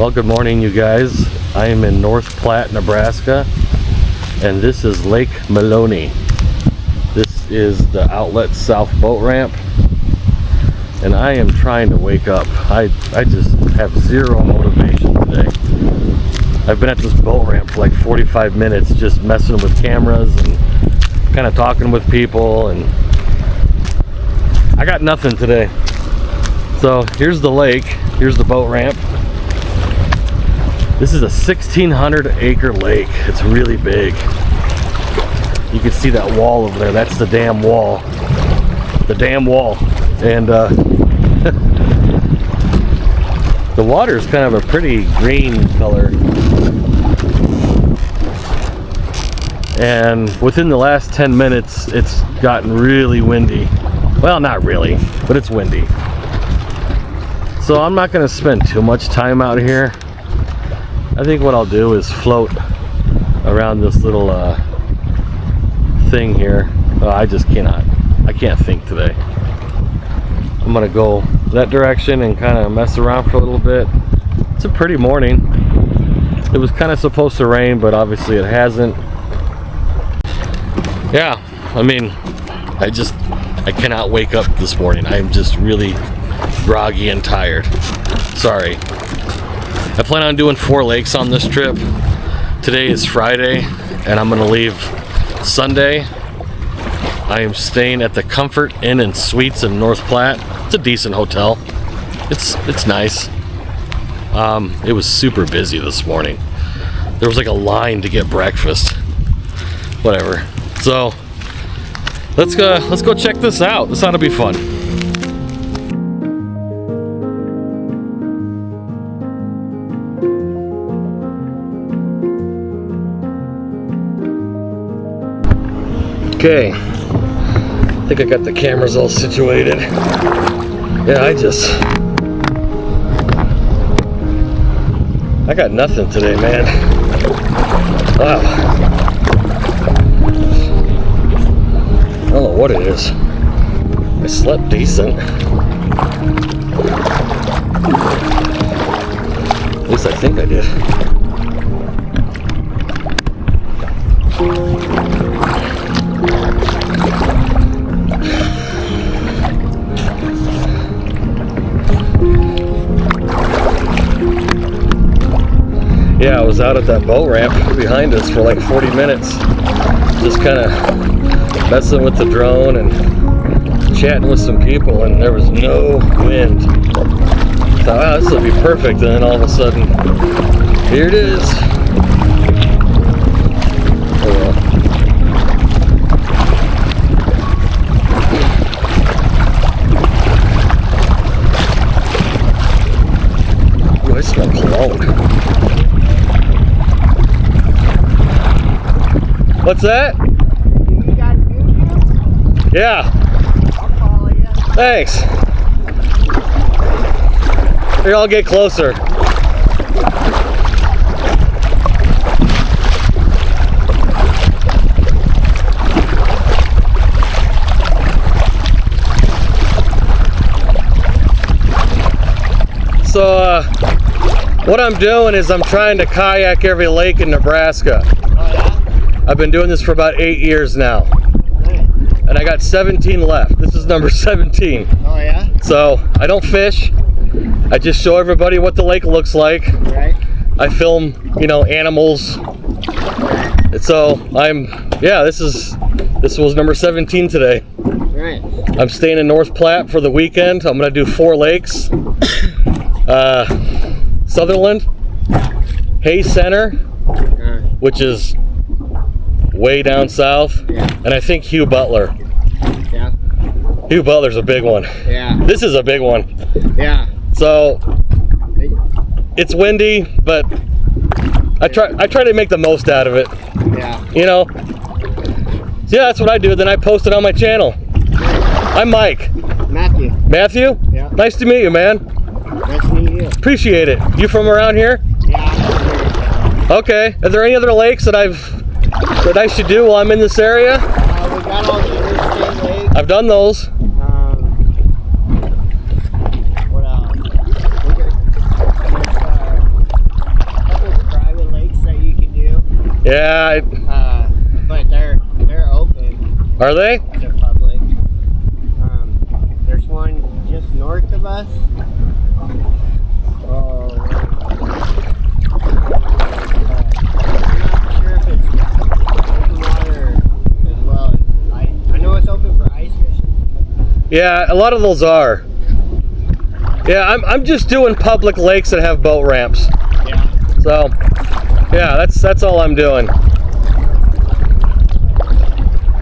Well, good morning, you guys. I am in North Platte, Nebraska, and this is Lake Maloney. This is the Outlet South boat ramp, and I am trying to wake up. I just have zero motivation today. I've been at this boat ramp for like 45 minutes just messing with cameras and kind of talking with people, and I got nothing today. So here's the lake, here's the boat ramp. This is a 1,600 acre lake. It's really big. You can see that wall over there. That's the damn wall. The damn wall. And the water is kind of a pretty green color. And within the last 10 minutes, it's gotten really windy. Well, not really, but it's windy. So I'm not going to spend too much time out here. I think what I'll do is float around this little thing here. I just cannot. I can't think today. I'm gonna go that direction and kind of mess around for a little bit. It's a pretty morning. It was kind of supposed to rain, but obviously it hasn't. Yeah, I mean, I cannot wake up this morning. I'm just really groggy and tired. Sorry. I plan on doing 4 lakes on this trip. Today is Friday, and I'm gonna leave Sunday. I am staying at the Comfort Inn and Suites in North Platte. It's a decent hotel. It's nice. It was super busy this morning. There was like a line to get breakfast. Whatever. So let's go check this out. This ought to be fun. Okay, I think I got the cameras all situated. Yeah, I got nothing today, man. Wow. I don't know what it is. I slept decent. At least I think I did. Yeah, I was out at that boat ramp behind us for like 40 minutes, just kind of messing with the drone and chatting with some people, and there was no wind. I thought, wow, this will be perfect, and then all of a sudden, here it is. Oh well. Ooh, I smell cologne. What's that? You got YouTube? Yeah. I'll follow you. Thanks. Here, I'll get closer. So, what I'm doing is I'm trying to kayak every lake in Nebraska. I've been doing this for about 8 years now, and I got 17 left. This is number 17. Oh yeah? So I don't fish. I just show everybody what the lake looks like. Right. I film, animals. And so this was number 17 today. Right. I'm staying in North Platte for the weekend. I'm gonna do 4 lakes. Sutherland, Hay Center, which is way down south, yeah. And I think Hugh Butler. Yeah. Hugh Butler's a big one. Yeah. This is a big one. Yeah. So it's windy, but I try to make the most out of it. Yeah. So yeah, that's what I do. Then I post it on my channel. I'm Mike. Matthew. Matthew? Yeah. Nice to meet you, man. Nice to meet you. Appreciate it. You from around here? Yeah. Okay. Are there any other lakes that I should do while I'm in this area? We got all the interstate lakes. I've done those. What else? Yeah. But they're open Are they? to public. There's one just north of us. Oh, I'm not sure if it's open water as well as ice. I know it's open for ice fishing. Yeah, a lot of those are. Yeah, I'm just doing public lakes that have boat ramps. Yeah. So, yeah, that's all I'm doing.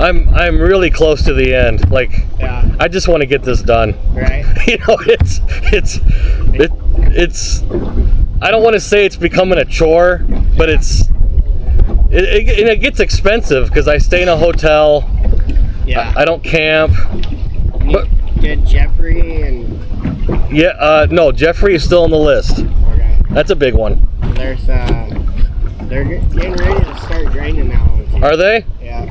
I'm really close to the end. Like, Yeah. I just want to get this done. Right. You know, it's I don't want to say it's becoming a chore, but it gets expensive because I stay in a hotel. Yeah. I don't camp. But Did Jeffrey and yeah, no, Jeffrey is still on the list. okay. That's a big one. There's they're getting ready to start draining that one too. Are they? Yeah.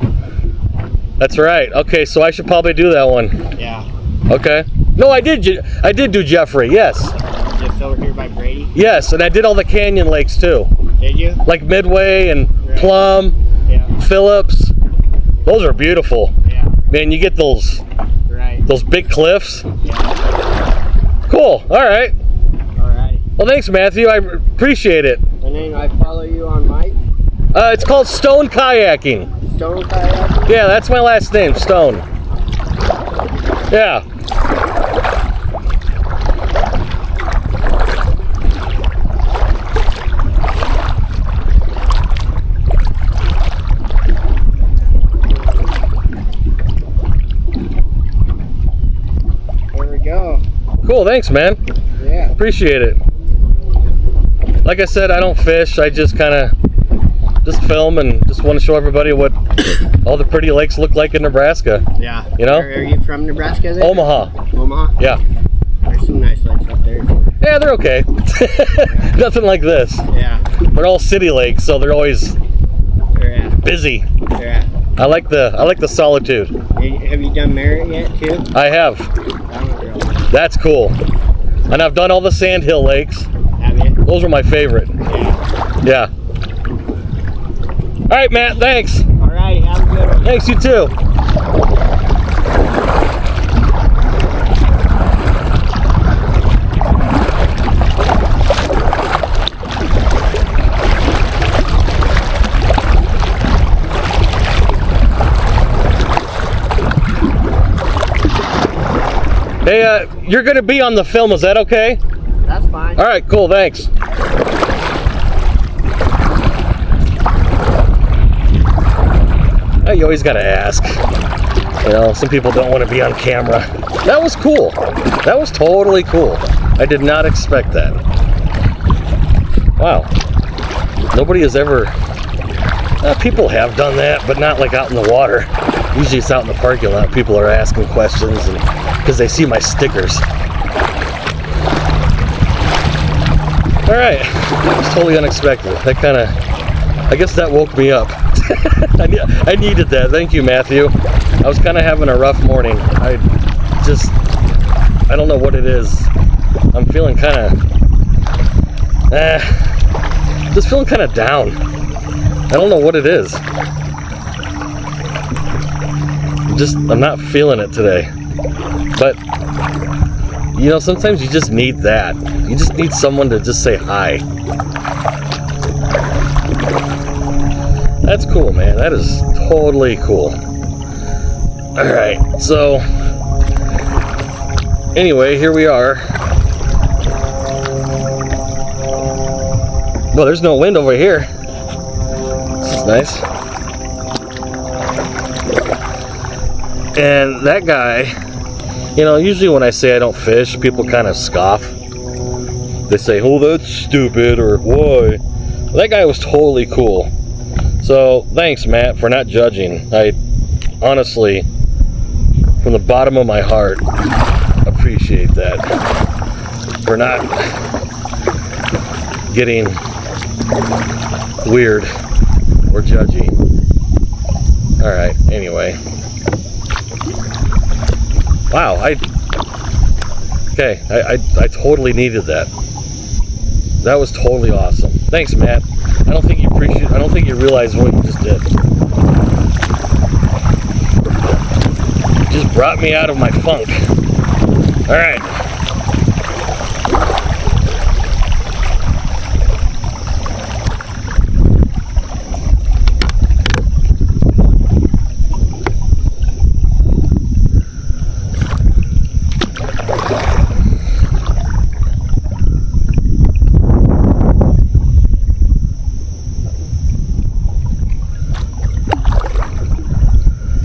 That's right. Okay, so I should probably do that one. Yeah. Okay. No, I did do Jeffrey. Yes. Just over here by Brady. Yes, and I did all the canyon lakes too, Did you? like Midway and Right. Plum, Yeah. Phillips. Those are beautiful. Yeah. Man, you get those Right. big cliffs. Yeah. Cool. All right. Alrighty. Well, thanks, Matthew. I appreciate it. And then I follow you on Mike. It's called Stone Kayaking. Stone kayaking. Yeah, that's my last name, Stone. Yeah. There we go. Cool. Thanks, man. Yeah. Appreciate it. Like I said, I don't fish. I just kind of just film and just want to show everybody what all the pretty lakes look like in Nebraska. Yeah. You know? Are you from Nebraska then? Omaha. Omaha? Yeah. There's some nice lakes up there. Yeah, they're okay. Nothing like this. Yeah. They're all city lakes, so they're always Yeah. busy. Yeah. I like the solitude. Have you done Merritt yet too? I have. That was real. That's cool. And I've done all the sandhill lakes. Have you? Those were my favorite. Yeah. Yeah. All right, Matt. Thanks. Alrighty. Have a good one. Thanks, you too. Hey, you're gonna be on the film, is that okay? That's fine. All right, cool, thanks. You always gotta ask. You know, some people don't want to be on camera. That was cool. That was totally cool. I did not expect that. Wow. Nobody has ever... people have done that, but not like out in the water. Usually it's out in the parking lot. People are asking questions and because they see my stickers. All right, it's totally unexpected. That kind of, I guess that woke me up. I needed that. Thank you, Matthew. I was kind of having a rough morning. I don't know what it is. I'm feeling kind of, just feeling kind of down. I don't know what it is. I'm not feeling it today. But, you know, sometimes you just need that. You just need someone to just say hi. That's cool, man. That is totally cool. Alright, so anyway, here we are. Well, there's no wind over here. This is nice. And that guy, you know, usually when I say I don't fish, people kind of scoff. They say, oh, that's stupid, or why? Well, that guy was totally cool. So, thanks, Matt, for not judging. I honestly, from the bottom of my heart, appreciate that. For not getting weird or judgy. Alright, anyway. Wow, I totally needed that. That was totally awesome. Thanks, Matt. I don't think you realize what you just did. You just brought me out of my funk. All right.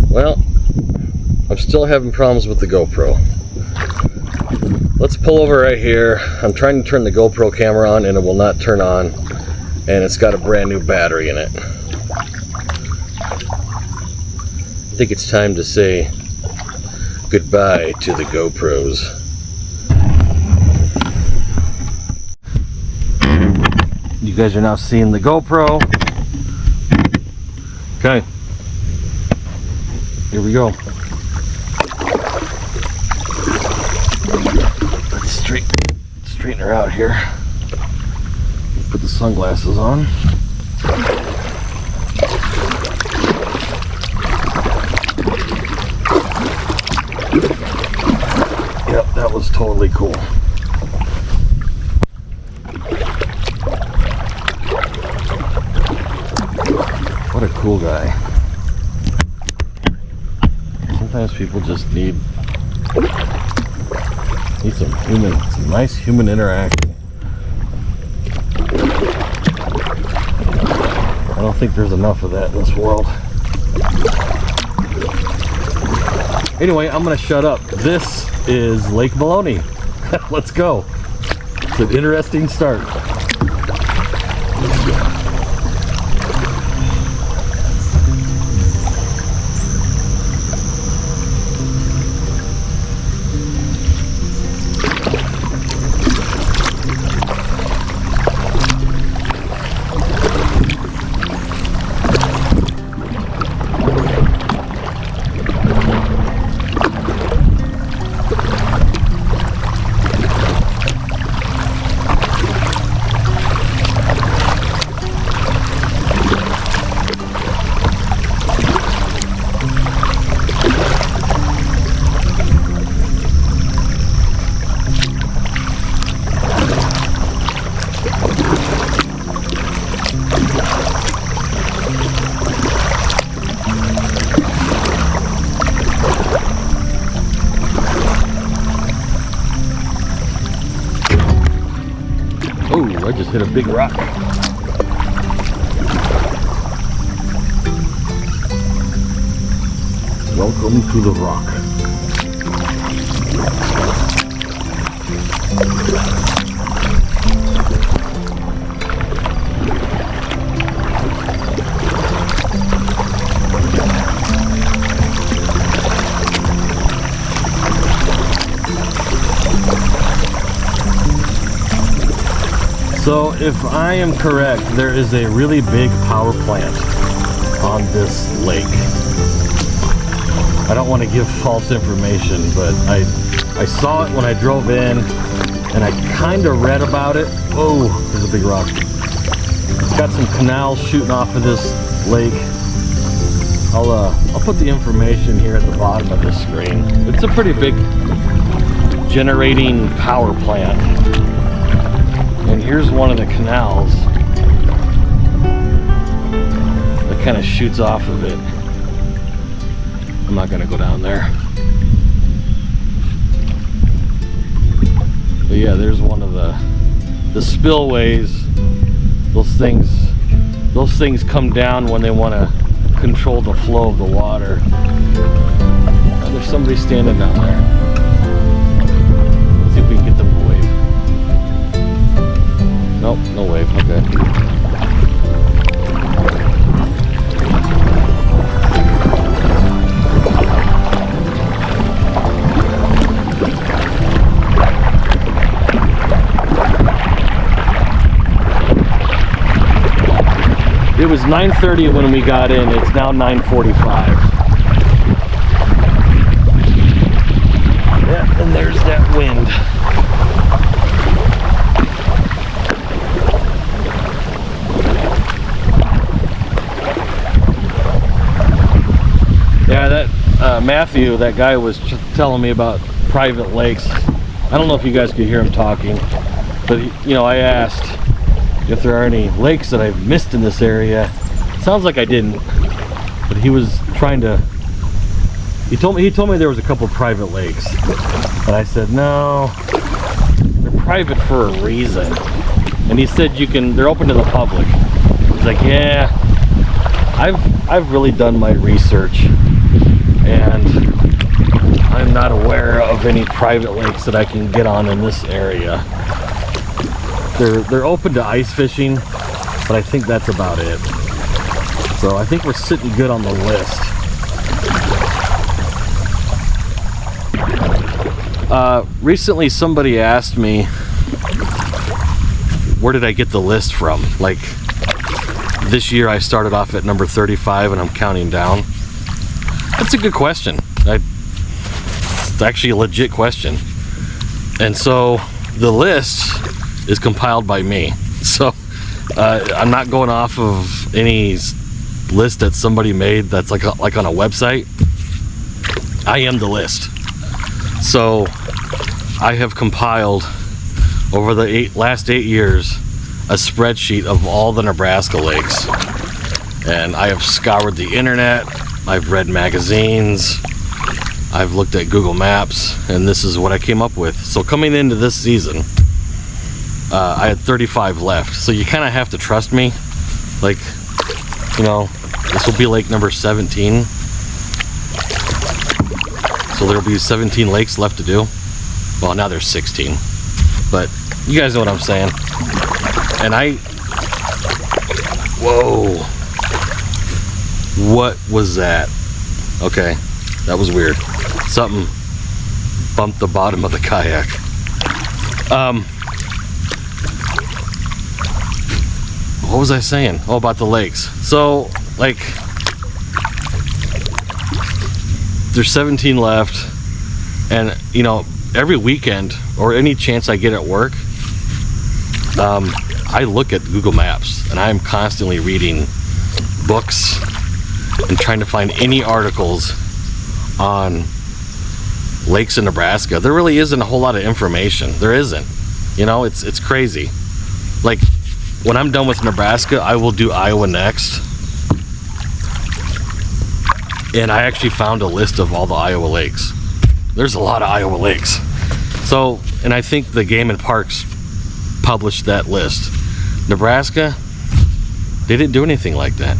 Well, I'm still having problems with the GoPro. Let's pull over right here. I'm trying to turn the GoPro camera on and it will not turn on. And it's got a brand new battery in it. I think it's time to say goodbye to the GoPros. You guys are now seeing the GoPro. Okay. Here we go. Let's straighten her out here. Put the sunglasses on. Yep, that was totally cool. What a cool guy. Sometimes people just need some nice human interaction. I don't think there's enough of that in this world. Anyway, I'm gonna shut up. This is Lake Maloney. Let's go. It's an interesting start. Oh, I just hit a big rock. Welcome to the rock. So if I am correct, there is a really big power plant on this lake. I don't want to give false information, but I saw it when I drove in and I kind of read about it. Oh, there's a big rock. It's got some canals shooting off of this lake. I'll put the information here at the bottom of this screen. It's a pretty big generating power plant. And here's one of the canals that kind of shoots off of it. I'm not gonna go down there. But yeah, there's one of the spillways. Those things come down when they want to control the flow of the water. Oh, there's somebody standing down there. Let's see if we can get them to wave. Nope, no wave. Okay. It was 9:30 when we got in. It's now 9:45. Yeah, and there's that wind. Matthew, that guy was telling me about private lakes. I don't know if you guys could hear him talking, but I asked if there are any lakes that I've missed in this area. Sounds like I didn't, but he was trying to. He told me there was a couple private lakes, and I said no, they're private for a reason. And he said they're open to the public. He's like, yeah, I've really done my research, and I'm not aware of any private lakes that I can get on in this area. They're open to ice fishing, but I think that's about it. So I think we're sitting good on the list. Recently somebody asked me, where did I get the list from? Like, this year I started off at number 35 and I'm counting down. That's a good question. It's actually a legit question. And so the list is compiled by me. So I'm not going off of any list that somebody made that's like on a website. I am the list. So I have compiled over the last 8 years a spreadsheet of all the Nebraska lakes, and I have scoured the internet, I've read magazines, I've looked at Google Maps, and this is what I came up with. So coming into this season, I had 35 left, so you kind of have to trust me. Like, this will be lake number 17, so there'll be 17 lakes left to do. Well, now there's 16, but you guys know what I'm saying. And whoa, what was that? Okay, that was weird. Something bumped the bottom of the kayak. What was I saying? Oh, about the lakes. So, like, there's 17 left, and every weekend or any chance I get at work, I look at Google Maps, and I'm constantly reading books and trying to find any articles on lakes in Nebraska. There really isn't a whole lot of information. There isn't. It's crazy. Like, when I'm done with Nebraska, I will do Iowa next. And I actually found a list of all the Iowa lakes. There's a lot of Iowa lakes. So, and I think the Game and Parks published that list. Nebraska, they didn't do anything like that.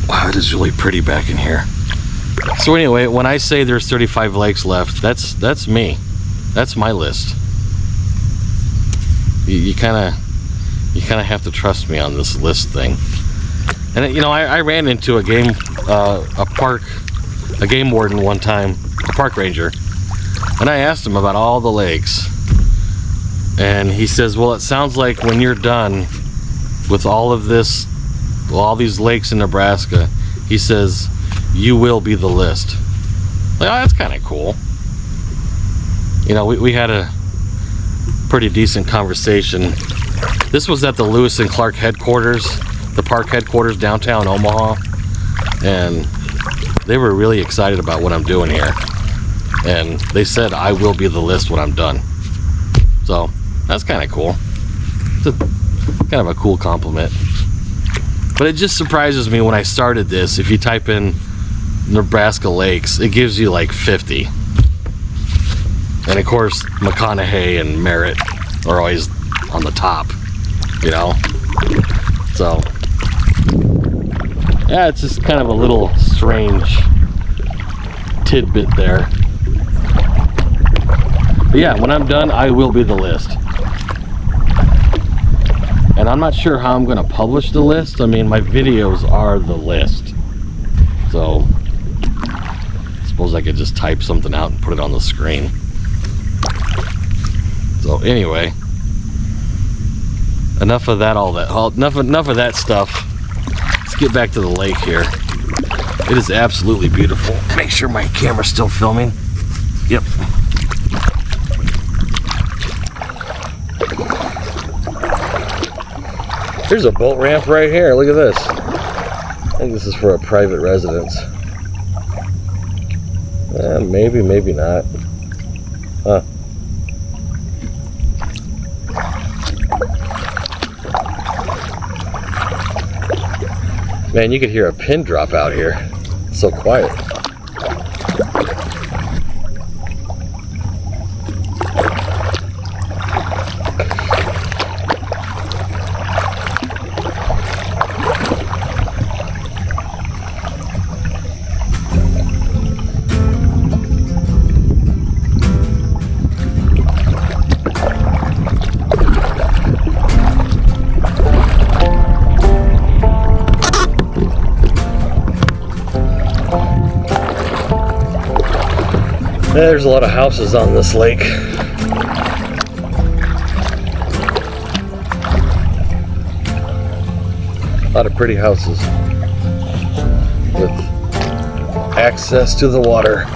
Wow, it is really pretty back in here. So anyway, when I say there's 35 lakes left, that's me. That's my list. You kind of have to trust me on this list thing. And I ran into a game warden one time, a park ranger, and I asked him about all the lakes, and he says, well, it sounds like when you're done with all these lakes in Nebraska, he says, you will be the list. Like, oh, that's kind of cool. We had a pretty decent conversation. This was at the Lewis and Clark headquarters, the park headquarters downtown Omaha, and they were really excited about what I'm doing here, and they said I will be the list when I'm done. So that's kind of cool. It's kind of a cool compliment. But it just surprises me when I started this. If you type in Nebraska lakes, it gives you like 50. And of course, McConaughey and Merritt are always on the top, So, yeah, it's just kind of a little strange tidbit there. But yeah, when I'm done, I will be the list. And I'm not sure how I'm going to publish the list. I mean, my videos are the list. So, I suppose I could just type something out and put it on the screen. So anyway, enough of that stuff. Let's get back to the lake here. It is absolutely beautiful. Make sure my camera's still filming. Yep. There's a boat ramp right here. Look at this. think this is for a private residence. Maybe, maybe not. Huh. Man, you could hear a pin drop out here. It's so quiet. There's a lot of houses on this lake. A lot of pretty houses with access to the water.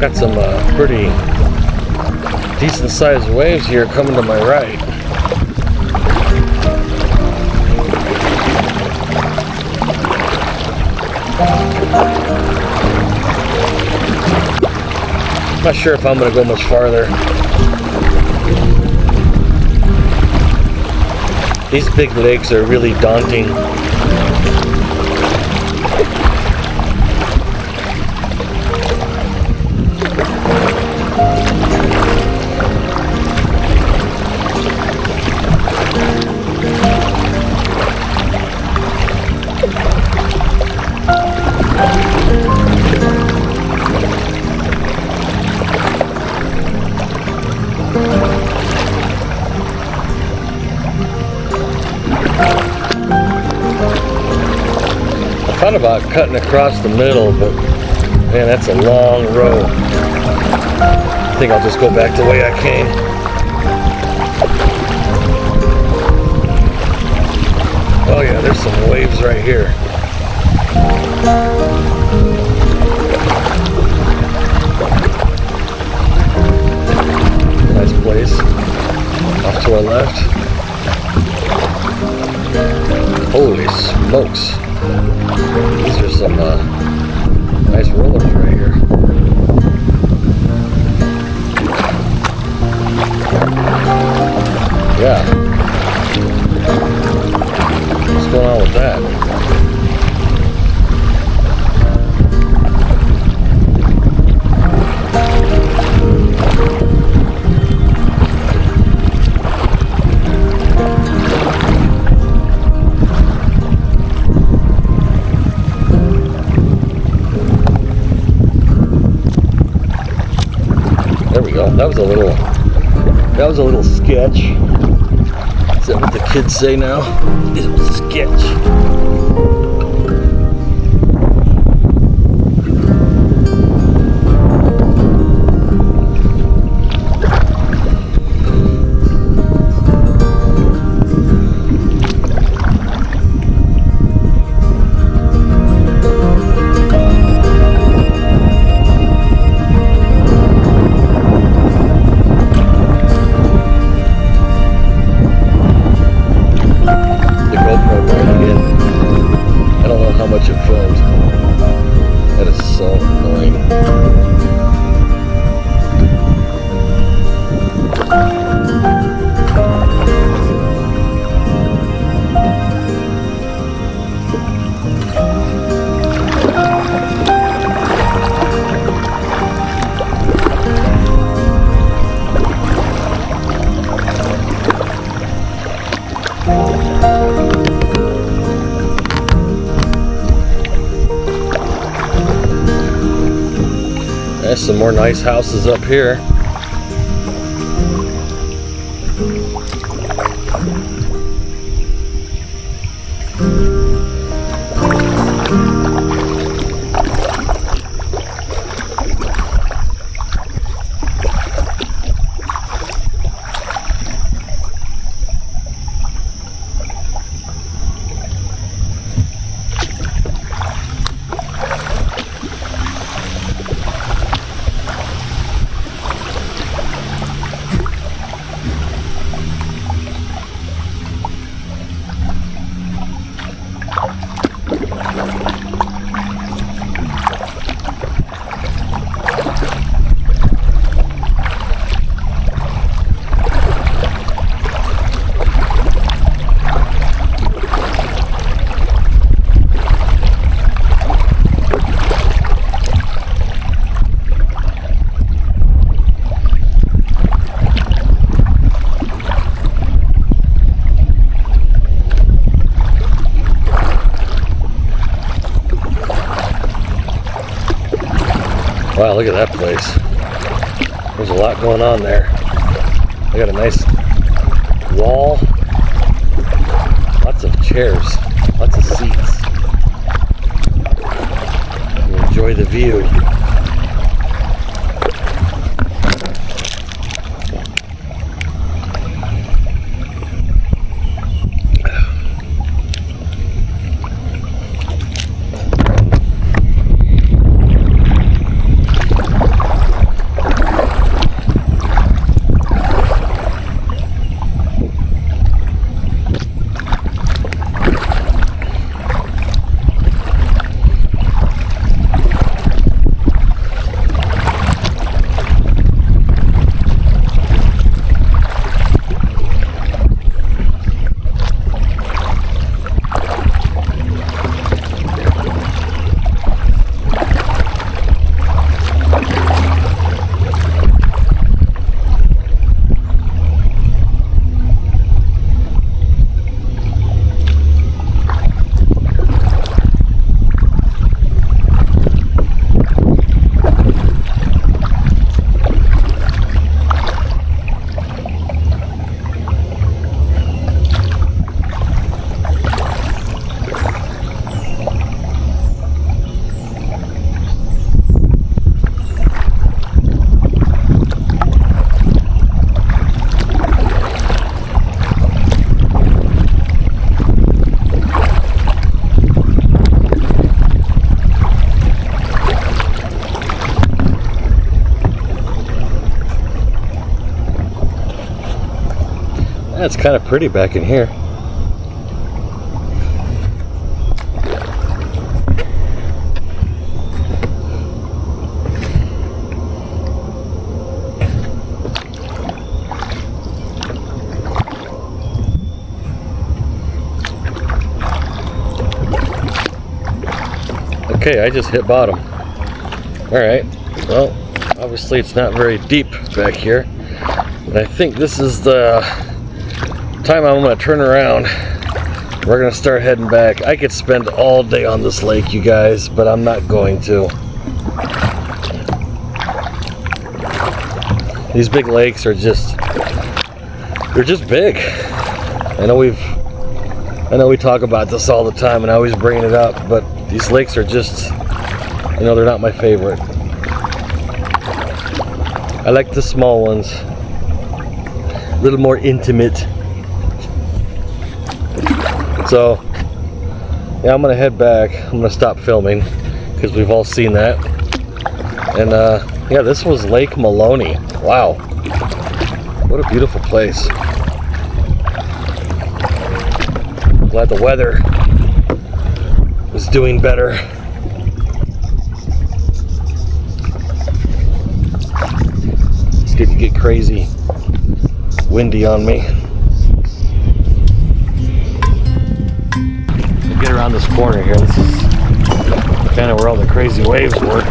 Got some pretty decent sized waves here coming to my right. Not sure if I'm going to go much farther. These big lakes are really daunting. Thought about cutting across the middle, but man, that's a long road. I think I'll just go back the way I came. Oh yeah, there's some waves right here. Nice place. Off to our left. Holy smokes. These are some nice rollers right here. Yeah. What's going on with that? There we go. That was a little sketch. Is that what the kids say now? It was a sketch. There's some more nice houses up here. Wow, look at that place. There's a lot going on there. They got a nice wall. Lots of chairs. Lots of seats. You enjoy the view. That's kind of pretty back in here. Okay, I just hit bottom. Alright, well, obviously it's not very deep back here. And I think this is the time I'm going to turn around. We're going to start heading back. I could spend all day on this lake, you guys, but I'm not going to. These big lakes are just, they're just big. I know we talk about this all the time and I always bring it up, but these lakes are just, you know, they're not my favorite. I like the small ones, a little more intimate. So, yeah, I'm gonna head back. I'm gonna stop filming because we've all seen that. And yeah, this was Lake Maloney. Wow, what a beautiful place. Glad the weather is doing better. It's getting to get crazy windy on me. To get around this corner here, this is kind of where all the crazy waves were.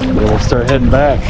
Then we'll start heading back.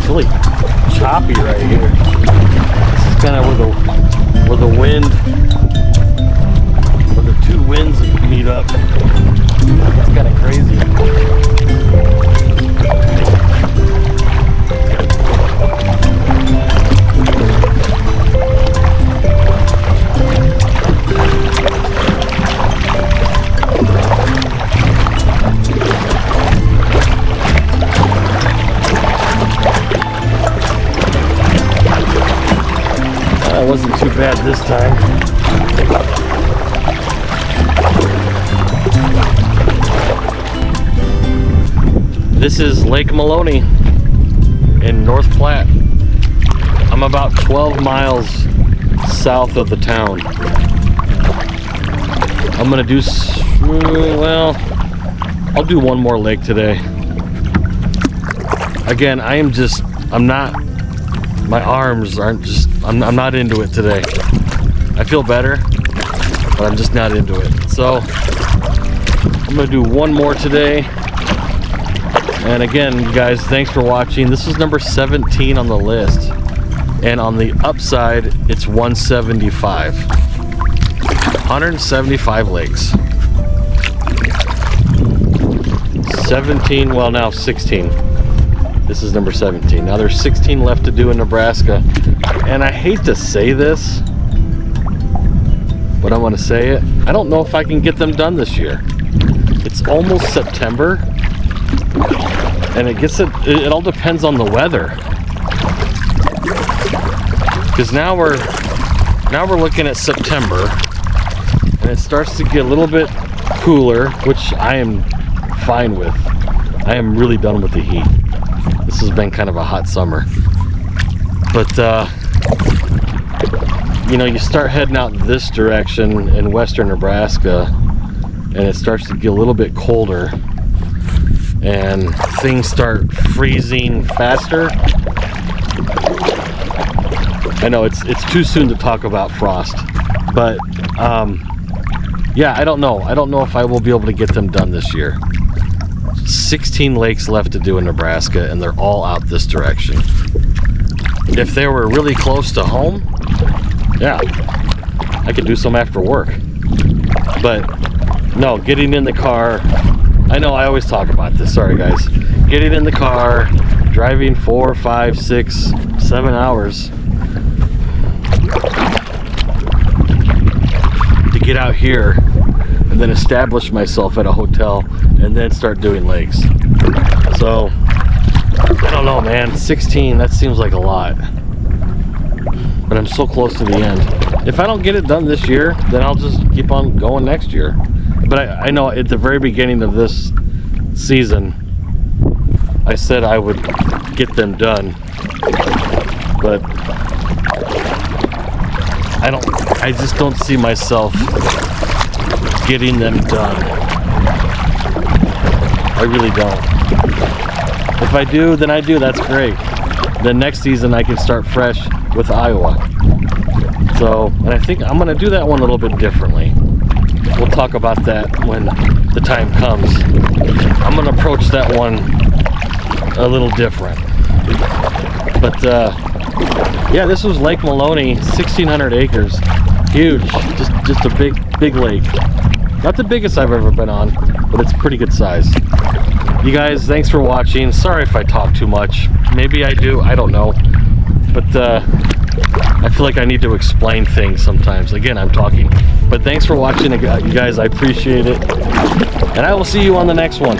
Really choppy right here. This is kind of where the wind, where the two winds meet up. It's kind of crazy. It wasn't too bad this time. This is Lake Maloney in North Platte. I'm about 12 miles south of the town. I'm gonna do, well, I'll do one more lake today. Again, I'm not, my arms aren't just, I'm not into it today. I feel better, but I'm just not into it. So I'm gonna do one more today. And again, you guys, thanks for watching. This is number 17 on the list. And on the upside, it's 175. 175 lakes. 17, well now 16. This is number 17. Now there's 16 left to do in Nebraska. And I hate to say this, but I'm gonna say it. I don't know if I can get them done this year. It's almost September, and it all depends on the weather. Because now we're looking at September, and it starts to get a little bit cooler, which I am fine with. I am really done with the heat. This has been kind of a hot summer. But you know, you start heading out this direction in western Nebraska, and it starts to get a little bit colder. and things start freezing faster. I know it's too soon to talk about frost, but yeah, I don't know if I will be able to get them done this year. 16 lakes left to do in Nebraska, and they're all out this direction. If they were really close to home, yeah, I could do some after work. But no, getting in the car, I know I always talk about this, sorry guys. Getting in the car, driving 4, 5, 6, 7 hours to get out here and then establish myself at a hotel and then start doing lakes. So I don't know, man, 16, that seems like a lot, but I'm so close to the end. If I don't get it done this year, then I'll just keep on going next year. But I know at the very beginning of this season I said I would get them done, but I just don't see myself getting them done. I really don't. If I do, then I do, that's great. Then next season I can start fresh with Iowa. So, and I think I'm gonna do that one a little bit differently. We'll talk about that when the time comes. I'm gonna approach that one a little different. But yeah, this was Lake Maloney, 1,600 acres, huge, just a big lake. Not the biggest I've ever been on, but it's pretty good size. You guys, thanks for watching. Sorry if I talk too much. Maybe I do, I don't know. But I feel like I need to explain things sometimes. Again, I'm talking. But thanks for watching, you guys. I appreciate it. And I will see you on the next one.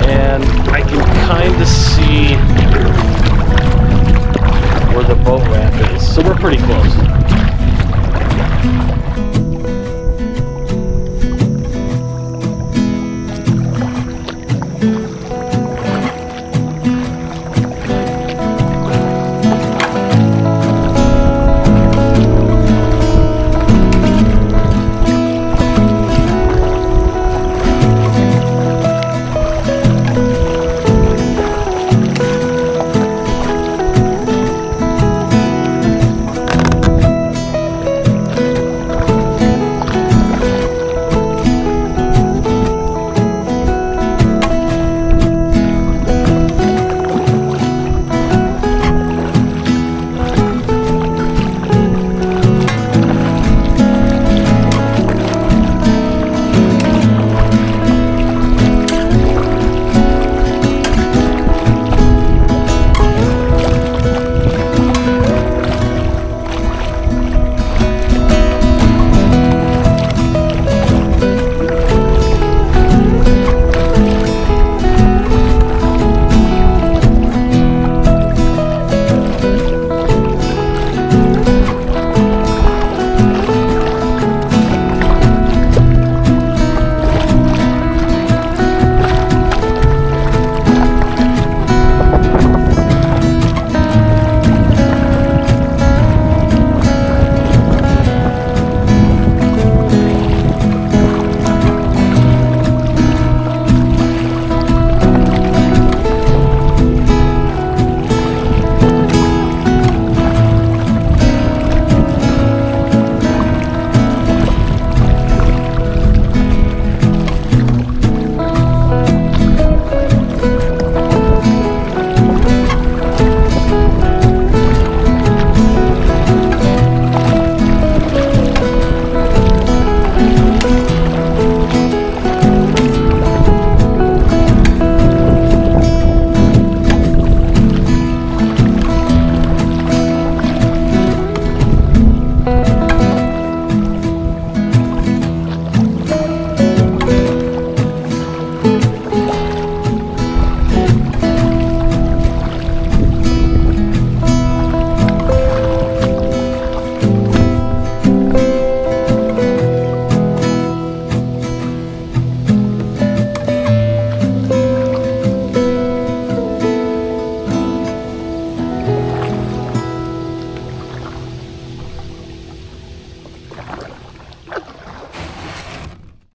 And I can kind of see where the boat ramp is. So we're pretty close.